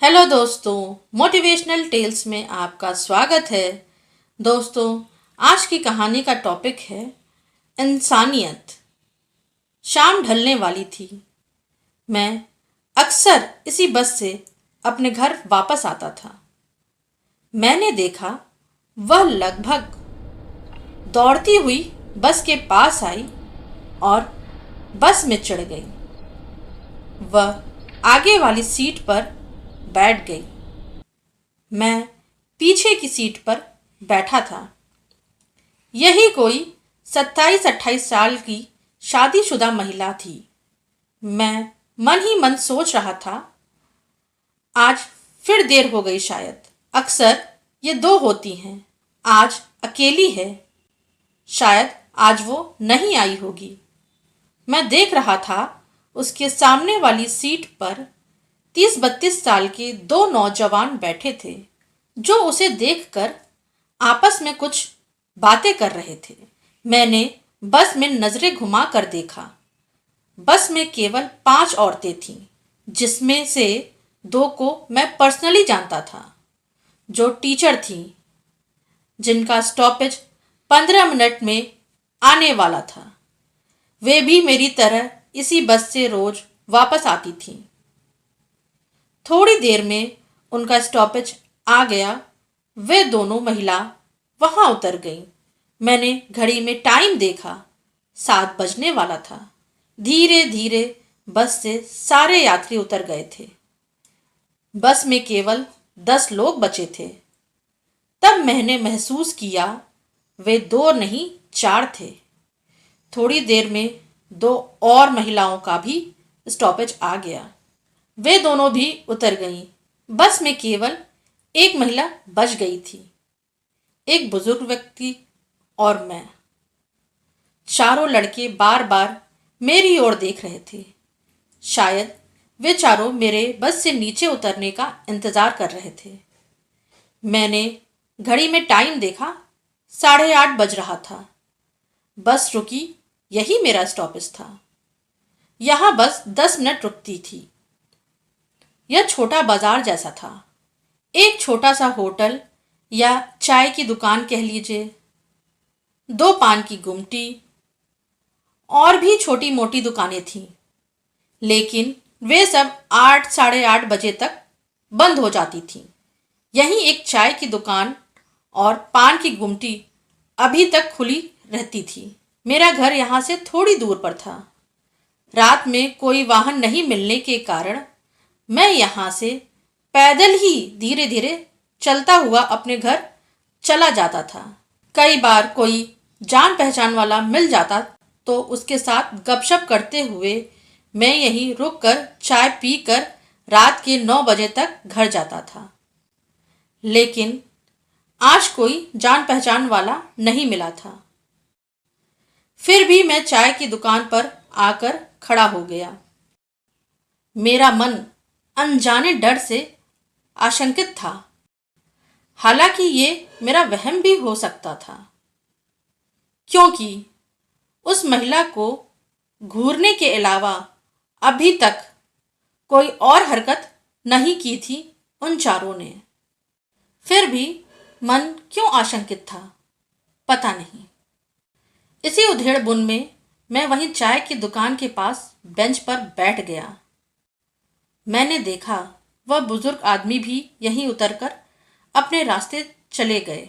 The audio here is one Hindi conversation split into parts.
हेलो दोस्तों, मोटिवेशनल टेल्स में आपका स्वागत है। दोस्तों, आज की कहानी का टॉपिक है इंसानियत। शाम ढलने वाली थी। मैं अक्सर इसी बस से अपने घर वापस आता था। मैंने देखा वह लगभग दौड़ती हुई बस के पास आई और बस में चढ़ गई। वह आगे वाली सीट पर बैठ गई। मैं पीछे की सीट पर बैठा था। यही कोई 27-28 साल की शादीशुदा महिला थी। मैं मन ही मन सोच रहा था, आज फिर देर हो गई शायद। अक्सर ये दो होती हैं। आज अकेली है, शायद आज वो नहीं आई होगी। मैं देख रहा था उसके सामने वाली सीट पर 30-32 साल के दो नौजवान बैठे थे जो उसे देखकर आपस में कुछ बातें कर रहे थे। मैंने बस में नजरें घुमा कर देखा। बस में केवल 5 औरतें थीं, जिसमें से 2 को मैं पर्सनली जानता था, जो टीचर थीं, जिनका स्टॉपेज 15 मिनट में आने वाला था। वे भी मेरी तरह इसी बस से रोज वापस आती थीं। थोड़ी देर में उनका स्टॉपेज आ गया। वे दोनों महिला वहां उतर गईं। मैंने घड़ी में टाइम देखा, 7 बजने वाला था। धीरे धीरे बस से सारे यात्री उतर गए थे। बस में केवल 10 लोग बचे थे। तब मैंने महसूस किया वे 2 नहीं 4 थे। थोड़ी देर में 2 और महिलाओं का भी स्टॉपेज आ गया। वे दोनों भी उतर गईं। बस में केवल एक महिला बच गई थी, एक बुजुर्ग व्यक्ति और मैं। चारों लड़के बार बार मेरी ओर देख रहे थे। शायद वे चारों मेरे बस से नीचे उतरने का इंतजार कर रहे थे। मैंने घड़ी में टाइम देखा, 8:30 बज रहा था। बस रुकी, यही मेरा स्टॉपेज था। यहाँ बस 10 मिनट रुकती थी। यह छोटा बाजार जैसा था। एक छोटा सा होटल या चाय की दुकान कह लीजिए, 2 पान की गुमटी और भी छोटी मोटी दुकानें थीं। लेकिन वे सब 8 साढ़े 8 बजे तक बंद हो जाती थीं। यहीं एक चाय की दुकान और पान की गुमटी अभी तक खुली रहती थी। मेरा घर यहाँ से थोड़ी दूर पर था। रात में कोई वाहन नहीं मिलने के कारण मैं यहाँ से पैदल ही धीरे धीरे चलता हुआ अपने घर चला जाता था। कई बार कोई जान पहचान वाला मिल जाता तो उसके साथ गपशप करते हुए मैं यहीं रुककर चाय पीकर रात के 9 बजे तक घर जाता था। लेकिन आज कोई जान पहचान वाला नहीं मिला था। फिर भी मैं चाय की दुकान पर आकर खड़ा हो गया। मेरा मन अनजाने डर से आशंकित था। हालांकि ये मेरा वहम भी हो सकता था, क्योंकि उस महिला को घूरने के अलावा अभी तक कोई और हरकत नहीं की थी उन चारों ने। फिर भी मन क्यों आशंकित था, पता नहीं। इसी उधेड़-बुन में मैं वहीं चाय की दुकान के पास बेंच पर बैठ गया। मैंने देखा वह बुजुर्ग आदमी भी यहीं उतरकर अपने रास्ते चले गए।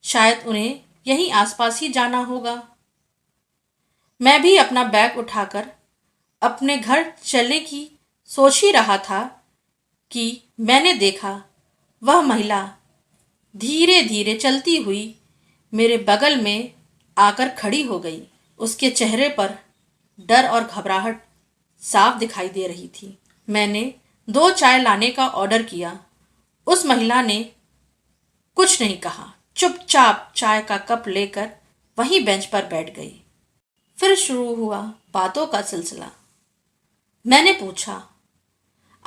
शायद उन्हें यहीं आसपास ही जाना होगा। मैं भी अपना बैग उठाकर अपने घर चलने की सोच ही रहा था कि मैंने देखा वह महिला धीरे धीरे चलती हुई मेरे बगल में आकर खड़ी हो गई। उसके चेहरे पर डर और घबराहट साफ दिखाई दे रही थी। मैंने 2 चाय लाने का ऑर्डर किया। उस महिला ने कुछ नहीं कहा, चुपचाप चाय का कप लेकर वहीं बेंच पर बैठ गई। फिर शुरू हुआ बातों का सिलसिला। मैंने पूछा,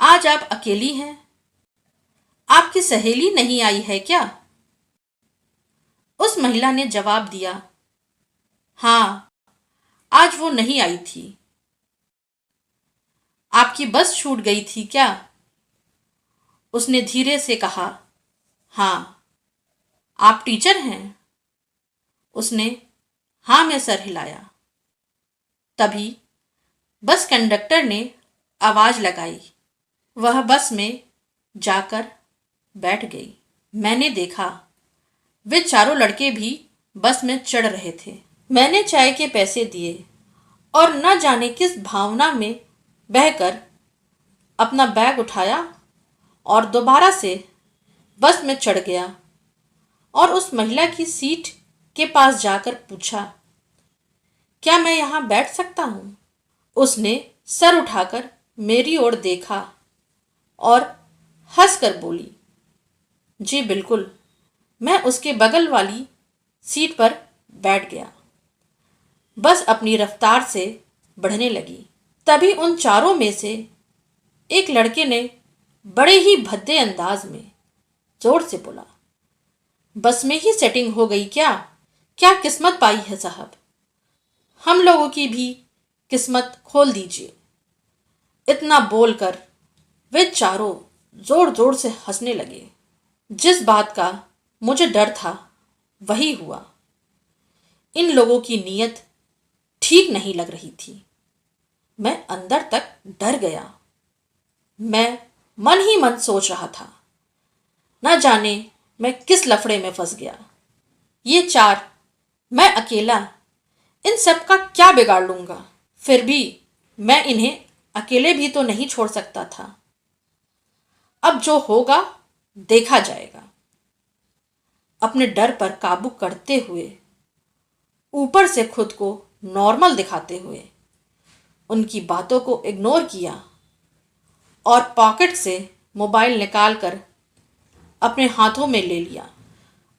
आज आप अकेली हैं? आपकी सहेली नहीं आई है क्या? उस महिला ने जवाब दिया, हाँ, आज वो नहीं आई थी। आपकी बस छूट गई थी क्या? उसने धीरे से कहा, हाँ, आप टीचर हैं? उसने हाँ में सर हिलाया। तभी बस कंडक्टर ने आवाज लगाई। वह बस में जाकर बैठ गई। मैंने देखा वे चारों लड़के भी बस में चढ़ रहे थे। मैंने चाय के पैसे दिए और न जाने किस भावना में बहकर अपना बैग उठाया और दोबारा से बस में चढ़ गया और उस महिला की सीट के पास जाकर पूछा, क्या मैं यहाँ बैठ सकता हूँ? उसने सर उठाकर मेरी ओर देखा और हंसकर बोली, जी बिल्कुल। मैं उसके बगल वाली सीट पर बैठ गया। बस अपनी रफ्तार से बढ़ने लगी। तभी उन चारों में से एक लड़के ने बड़े ही भद्दे अंदाज में जोर से बोला, बस में ही सेटिंग हो गई क्या? क्या किस्मत पाई है साहब, हम लोगों की भी किस्मत खोल दीजिए। इतना बोलकर वे चारों जोर जोर से हंसने लगे। जिस बात का मुझे डर था वही हुआ। इन लोगों की नीयत ठीक नहीं लग रही थी। मैं अंदर तक डर गया। मैं मन ही मन सोच रहा था, न जाने मैं किस लफड़े में फंस गया। ये चार, मैं अकेला, इन सब का क्या बिगाड़ लूंगा? फिर भी मैं इन्हें अकेले भी तो नहीं छोड़ सकता था। अब जो होगा देखा जाएगा। अपने डर पर काबू करते हुए, ऊपर से खुद को नॉर्मल दिखाते हुए उनकी बातों को इग्नोर किया और पॉकेट से मोबाइल निकालकर अपने हाथों में ले लिया।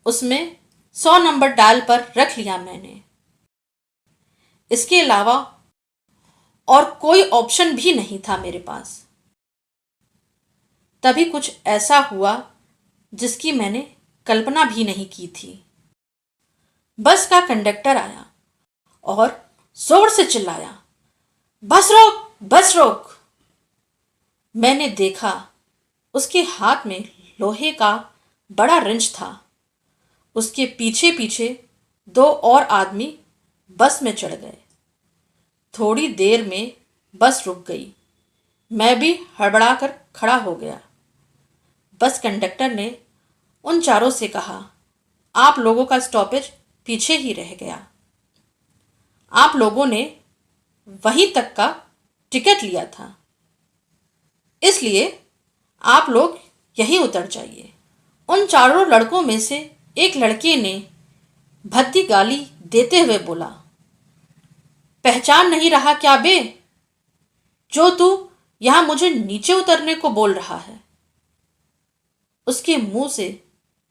उसमें 100 नंबर डायल पर रख लिया मैंने। इसके अलावा और कोई ऑप्शन भी नहीं था मेरे पास। तभी कुछ ऐसा हुआ जिसकी मैंने कल्पना भी नहीं की थी। बस का कंडक्टर आया और जोर से चिल्लाया, बस रोक, बस रोक। मैंने देखा उसके हाथ में लोहे का बड़ा रिंच था। उसके पीछे पीछे 2 और आदमी बस में चढ़ गए। थोड़ी देर में बस रुक गई। मैं भी हड़बड़ाकर खड़ा हो गया। बस कंडक्टर ने उन चारों से कहा, आप लोगों का स्टॉपेज पीछे ही रह गया। आप लोगों ने वहीं तक का टिकट लिया था, इसलिए आप लोग यहीं उतर जाइए। उन चारों लड़कों में से एक लड़के ने भद्दी गाली देते हुए बोला, पहचान नहीं रहा क्या बे, जो तू यहां मुझे नीचे उतरने को बोल रहा है? उसके मुंह से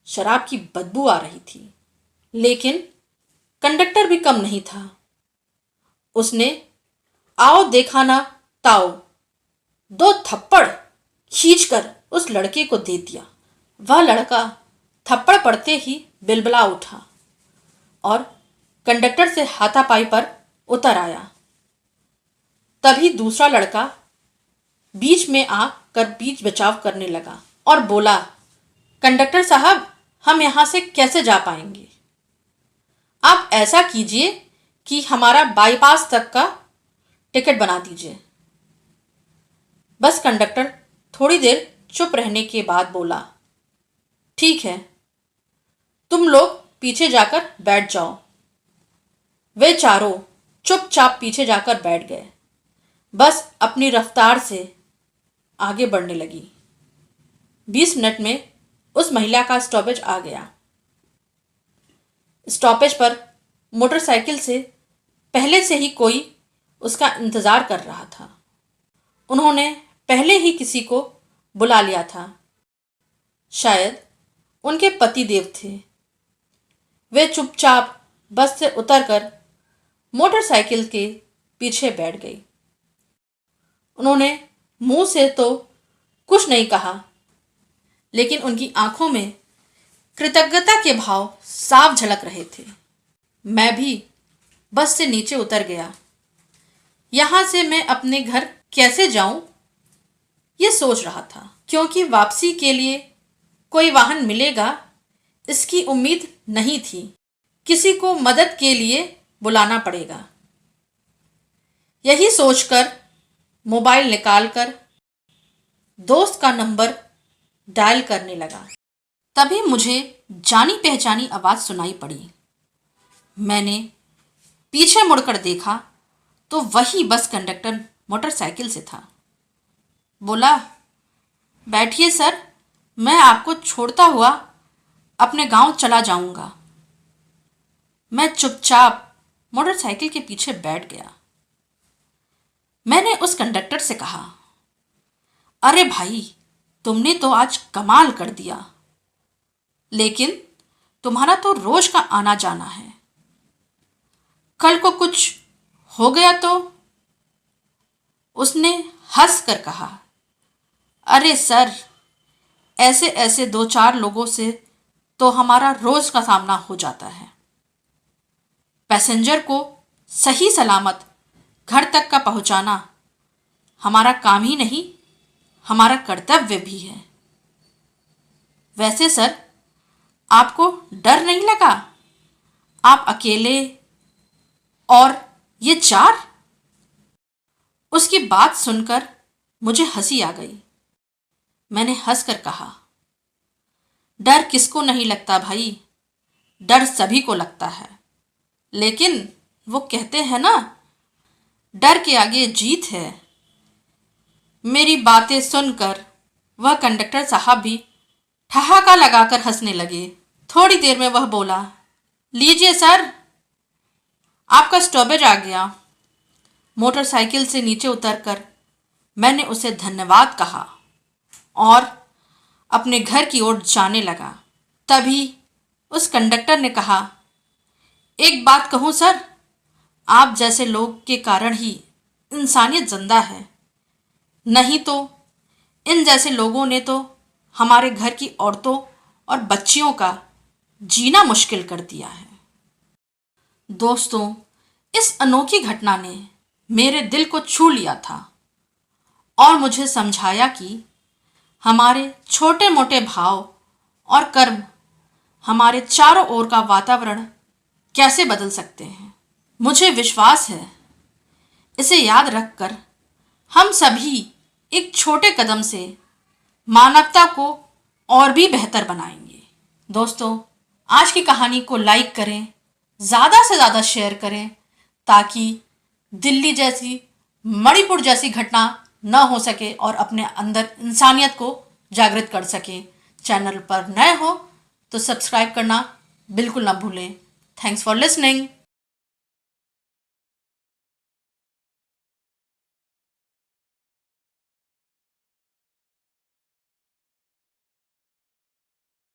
शराब की बदबू आ रही थी। लेकिन कंडक्टर भी कम नहीं था। उसने आओ देखा ना ताओ 2 थप्पड़ खींचकर उस लड़के को दे दिया। वह लड़का थप्पड़ पड़ते ही बिलबिला उठा और कंडक्टर से हाथापाई पर उतर आया। तभी दूसरा लड़का बीच में आकर बीच बचाव करने लगा और बोला, कंडक्टर साहब, हम यहां से कैसे जा पाएंगे? आप ऐसा कीजिए कि हमारा बाईपास तक का टिकट बना दीजिए। बस कंडक्टर थोड़ी देर चुप रहने के बाद बोला, ठीक है, तुम लोग पीछे जाकर बैठ जाओ। वे चारों चुपचाप पीछे जाकर बैठ गए। बस अपनी रफ्तार से आगे बढ़ने लगी। 20 मिनट में उस महिला का स्टॉपेज आ गया। स्टॉपेज पर मोटरसाइकिल से पहले से ही कोई उसका इंतजार कर रहा था। उन्होंने पहले ही किसी को बुला लिया था। शायद उनके पति देव थे। वे चुपचाप बस से उतरकर मोटरसाइकिल के पीछे बैठ गई। उन्होंने मुंह से तो कुछ नहीं कहा, लेकिन उनकी आंखों में कृतज्ञता के भाव साफ झलक रहे थे। मैं भी बस से नीचे उतर गया। यहां से मैं अपने घर कैसे जाऊं, ये सोच रहा था। क्योंकि वापसी के लिए कोई वाहन मिलेगा इसकी उम्मीद नहीं थी। किसी को मदद के लिए बुलाना पड़ेगा। यही सोचकर मोबाइल निकालकर दोस्त का नंबर डायल करने लगा। तभी मुझे जानी पहचानी आवाज़ सुनाई पड़ी। मैंने पीछे मुड़कर देखा तो वही बस कंडक्टर मोटरसाइकिल से था। बोला, बैठिए सर, मैं आपको छोड़ता हुआ अपने गांव चला जाऊंगा। मैं चुपचाप मोटरसाइकिल के पीछे बैठ गया। मैंने उस कंडक्टर से कहा, अरे भाई, तुमने तो आज कमाल कर दिया, लेकिन तुम्हारा तो रोज का आना जाना है, कल को कुछ हो गया तो? उसने हंस कर कहा, अरे सर, ऐसे ऐसे 2-4 लोगों से तो हमारा रोज का सामना हो जाता है। पैसेंजर को सही सलामत घर तक का पहुंचाना हमारा काम ही नहीं, हमारा कर्तव्य भी है। वैसे सर, आपको डर नहीं लगा? आप अकेले और ये 4? उसकी बात सुनकर मुझे हंसी आ गई। मैंने हंसकर कहा, डर किसको नहीं लगता भाई, डर सभी को लगता है, लेकिन वो कहते हैं ना, डर के आगे जीत है। मेरी बातें सुनकर वह कंडक्टर साहब भी ठहाका लगाकर हंसने लगे। थोड़ी देर में वह बोला, लीजिए सर, आपका स्टॉपेज आ गया। मोटरसाइकिल से नीचे उतरकर मैंने उसे धन्यवाद कहा और अपने घर की ओर जाने लगा। तभी उस कंडक्टर ने कहा, एक बात कहूँ सर, आप जैसे लोग के कारण ही इंसानियत जिंदा है, नहीं तो इन जैसे लोगों ने तो हमारे घर की औरतों और बच्चियों का जीना मुश्किल कर दिया है। दोस्तों, इस अनोखी घटना ने मेरे दिल को छू लिया था और मुझे समझाया कि हमारे छोटे मोटे भाव और कर्म हमारे चारों ओर का वातावरण कैसे बदल सकते हैं। मुझे विश्वास है, इसे याद रखकर हम सभी एक छोटे कदम से मानवता को और भी बेहतर बनाएंगे। दोस्तों, आज की कहानी को लाइक करें, ज़्यादा से ज़्यादा शेयर करें, ताकि दिल्ली जैसी, मणिपुर जैसी घटना न हो सके और अपने अंदर इंसानियत को जागृत कर सकें। चैनल पर नए हो तो सब्सक्राइब करना बिल्कुल ना भूलें। Thanks for listening.